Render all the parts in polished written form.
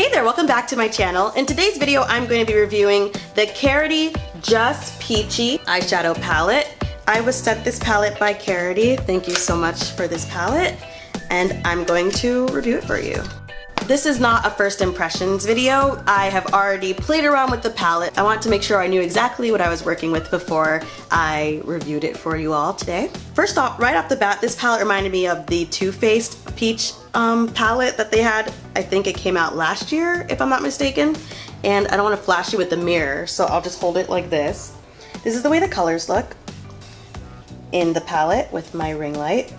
Hey there, welcome back to my channel. In today's video, I'm going to be reviewing the Karity Just Peachy eyeshadow palette. I was sent this palette by Karity. Thank you so much for this palette, and I'm going to review it for you. This is not a first impressions video. I have already played around with the palette. I want to make sure I knew exactly what I was working with before I reviewed it for you all today. First off, right off the bat, this palette reminded me of the Too Faced Peach palette that they had. I think it came out last year, if I'm not mistaken. And I don't want to flash you with the mirror, so I'll just hold it like this. This is the way the colors look in the palette with my ring light.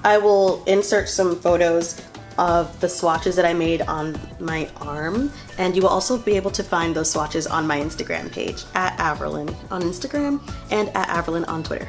I will insert some photos of the swatches that I made on my arm, and you will also be able to find those swatches on my Instagram page at Avrolynne on Instagram and at Avrolynne on Twitter.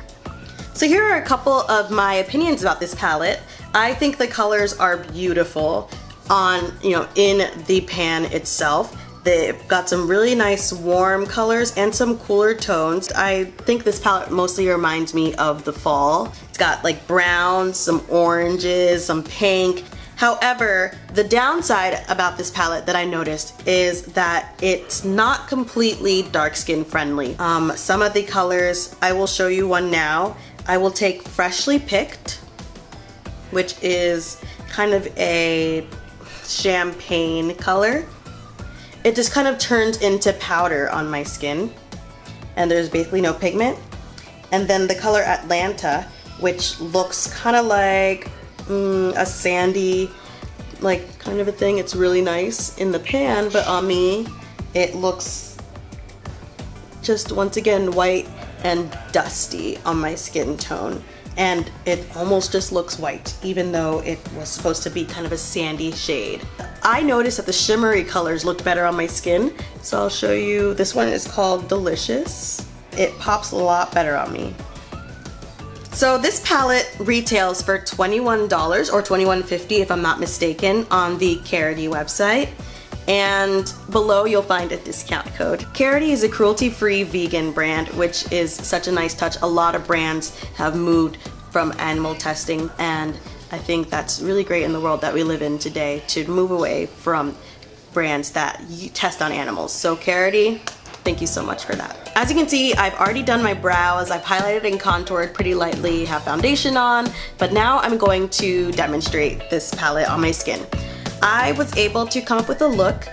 So here are a couple of my opinions about this palette. I think the colors are beautiful in the pan itself. They've got some really nice warm colors and some cooler tones. I think this palette mostly reminds me of the fall. It's got like browns, some oranges, some pink. However, the downside about this palette that I noticed is that it's not completely dark skin friendly. Some of the colors, I will show you one now. I will take Freshly Picked, which is kind of a champagne color. It just kind of turns into powder on my skin, and there's basically no pigment. And then the color Atlanta, which looks kind of like a sandy kind of a thing. It's really nice in the pan, but on me it looks just once again white and dusty on my skin tone, and it almost just looks white even though it was supposed to be kind of a sandy shade. I noticed that the shimmery colors looked better on my skin, so I'll show you. This one is called Delicious. It pops a lot better on me. So this palette retails for $21 or $21.50 if I'm not mistaken on the Karity website, and below you'll find a discount code. Karity is a cruelty-free vegan brand, which is such a nice touch. A lot of brands have moved from animal testing, and I think that's really great in the world that we live in today, to move away from brands that test on animals. So Karity, thank you so much for that. As you can see, I've already done my brows. I've highlighted and contoured pretty lightly, have foundation on, but now I'm going to demonstrate this palette on my skin. I was able to come up with a look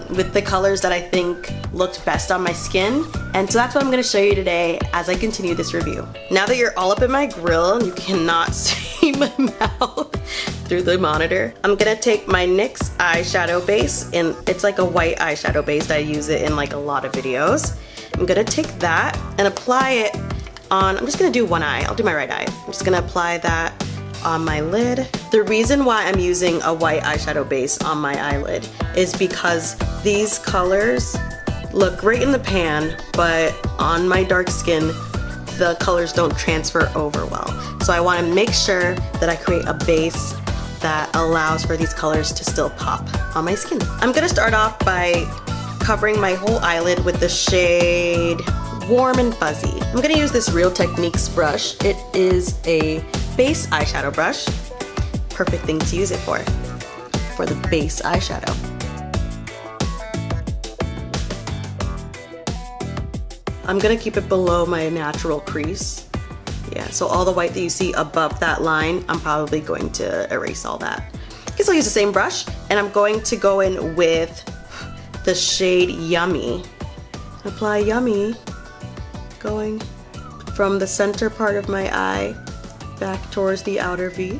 with the colors that I think looked best on my skin, and so that's what I'm going to show you today as I continue this review. Now that you're all up in my grill and you cannot see my mouth through the monitor, I'm going to take my NYX eyeshadow base, and it's like a white eyeshadow base. I use it in like a lot of videos. I'm going to take that and apply it on, I'm just going to do one eye. I'll do my right eye. I'm just going to apply that on my lid. The reason why I'm using a white eyeshadow base on my eyelid is because these colors look great in the pan, but on my dark skin, the colors don't transfer over well. So I want to make sure that I create a base that allows for these colors to still pop on my skin. I'm gonna start off by covering my whole eyelid with the shade Warm and Fuzzy. I'm gonna use this Real Techniques brush. It is a base eyeshadow brush. Perfect thing to use it for the base eyeshadow. I'm gonna keep it below my natural crease. Yeah, so all the white that you see above that line, I'm probably going to erase all that. I guess I'll use the same brush, and I'm going to go in with the shade Yummy. Apply Yummy, going from the center part of my eye back towards the outer V.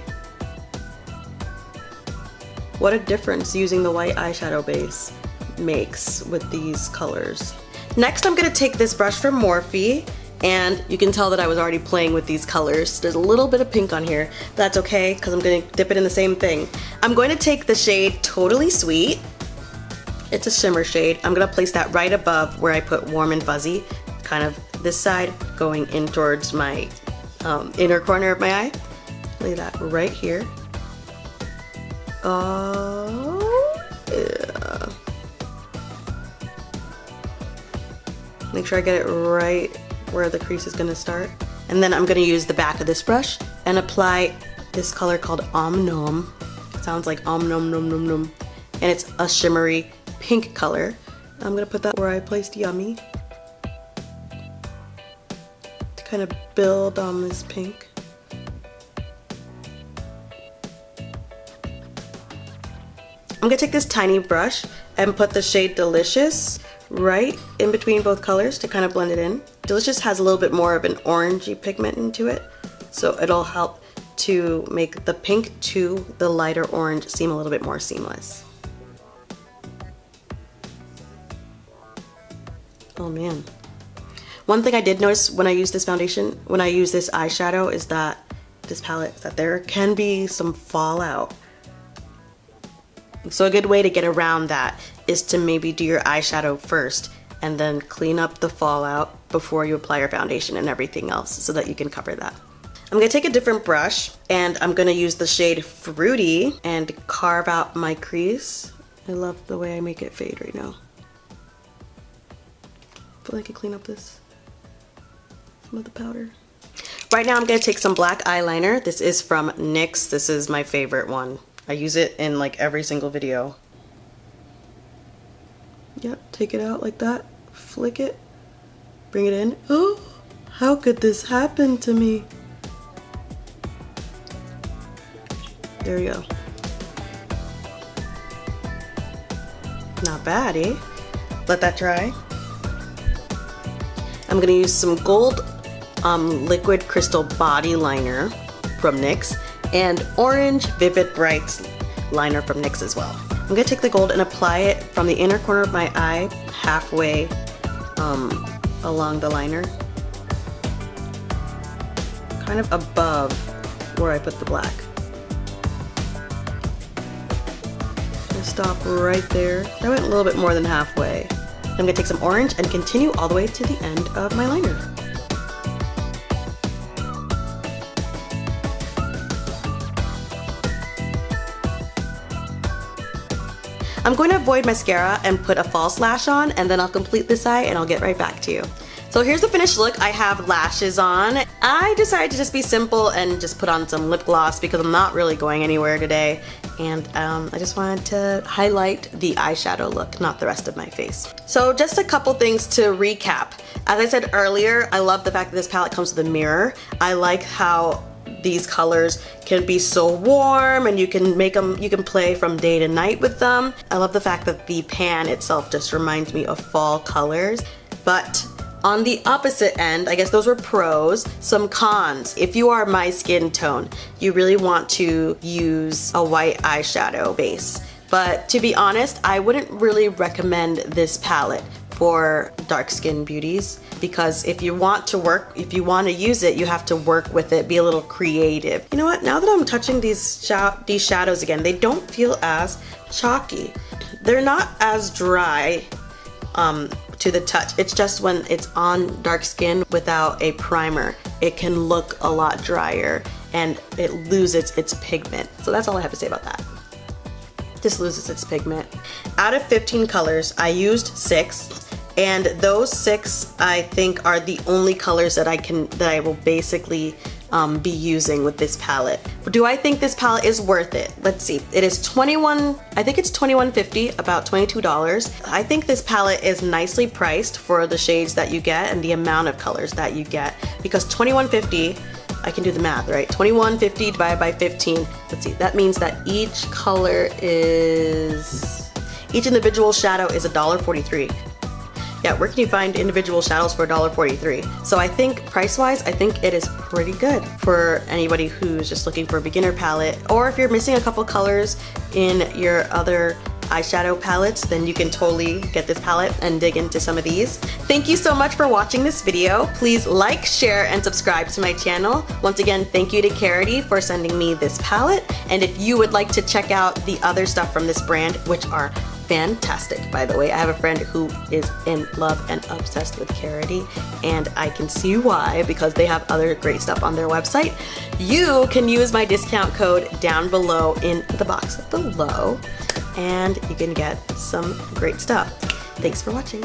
What a difference using the white eyeshadow base makes with these colors. Next, I'm gonna take this brush from Morphe, and you can tell that I was already playing with these colors. There's a little bit of pink on here. That's okay, because I'm gonna dip it in the same thing. I'm going to take the shade Totally Sweet. It's a shimmer shade. I'm gonna place that right above where I put Warm and Fuzzy, kind of this side going in towards my inner corner of my eye. Lay that right here. Oh, yeah. Make sure I get it right where the crease is gonna start. And then I'm gonna use the back of this brush and apply this color called Om Nom. It sounds like Om Nom Nom Nom Nom. and it's a shimmery pink color. I'm gonna put that where I placed Yummy to kind of build on this pink. I'm gonna take this tiny brush and put the shade Delicious right in between both colors to kind of blend it in. Delicious has a little bit more of an orangey pigment into it, so it'll help to make the pink to the lighter orange seem a little bit more seamless. Oh man. One thing I did notice when I use this foundation, when I use this eyeshadow, is that this palette, that there can be some fallout. So a good way to get around that is to maybe do your eyeshadow first and then clean up the fallout before you apply your foundation and everything else so that you can cover that. I'm gonna take a different brush and I'm gonna use the shade Fruity and carve out my crease. I love the way I make it fade right now. I feel like I can clean up some of the powder. Right now I'm gonna take some black eyeliner. This is from NYX. This is my favorite one. I use it in like every single video. Yep, take it out like that, flick it, bring it in. Oh, how could this happen to me? There you go. Not bad, eh? Let that dry. I'm gonna use some gold liquid crystal body liner from NYX and orange Vivid Brights liner from NYX as well. I'm gonna take the gold and apply it from the inner corner of my eye, halfway along the liner, kind of above where I put the black. Stop right there. I went a little bit more than halfway. I'm gonna take some orange and continue all the way to the end of my liner. I'm going to avoid mascara and put a false lash on, and then I'll complete this eye and I'll get right back to you. So here's the finished look. I have lashes on. I decided to just be simple and just put on some lip gloss because I'm not really going anywhere today. And I just wanted to highlight the eyeshadow look, not the rest of my face. So just a couple things to recap. As I said earlier, I love the fact that this palette comes with a mirror. I like how these colors can be so warm and you can make them, you can play from day to night with them. I love the fact that the pan itself just reminds me of fall colors. But on the opposite end, I guess those were pros. Some cons. If you are my skin tone, you really want to use a white eyeshadow base. But to be honest, I wouldn't really recommend this palette for dark skin beauties, because if you want to use it, you have to work with it, be a little creative. You know what, now that I'm touching these shadows again, they don't feel as chalky. They're not as dry to the touch. It's just when it's on dark skin without a primer, it can look a lot drier and it loses its pigment. So that's all I have to say about that. Just loses its pigment. Out of 15 colors, I used 6. And those 6, I think, are the only colors that I will basically be using with this palette. Do I think this palette is worth it? Let's see. It is I think it's $21.50, about $22. I think this palette is nicely priced for the shades that you get and the amount of colors that you get, because $21.50, I can do the math, right? $21.50 divided by 15. Let's see. That means that each individual shadow is $1.43. Yeah, where can you find individual shadows for $1.43? So I think price-wise, I think it is pretty good for anybody who's just looking for a beginner palette, or if you're missing a couple colors in your other eyeshadow palettes, then you can totally get this palette and dig into some of these. Thank you so much for watching this video. Please like, share, and subscribe to my channel. Once again, thank you to Karity for sending me this palette. And if you would like to check out the other stuff from this brand, which are fantastic, by the way. I have a friend who is in love and obsessed with Karity, and I can see why, because they have other great stuff on their website. You can use my discount code down below in the box below, and you can get some great stuff. Thanks for watching.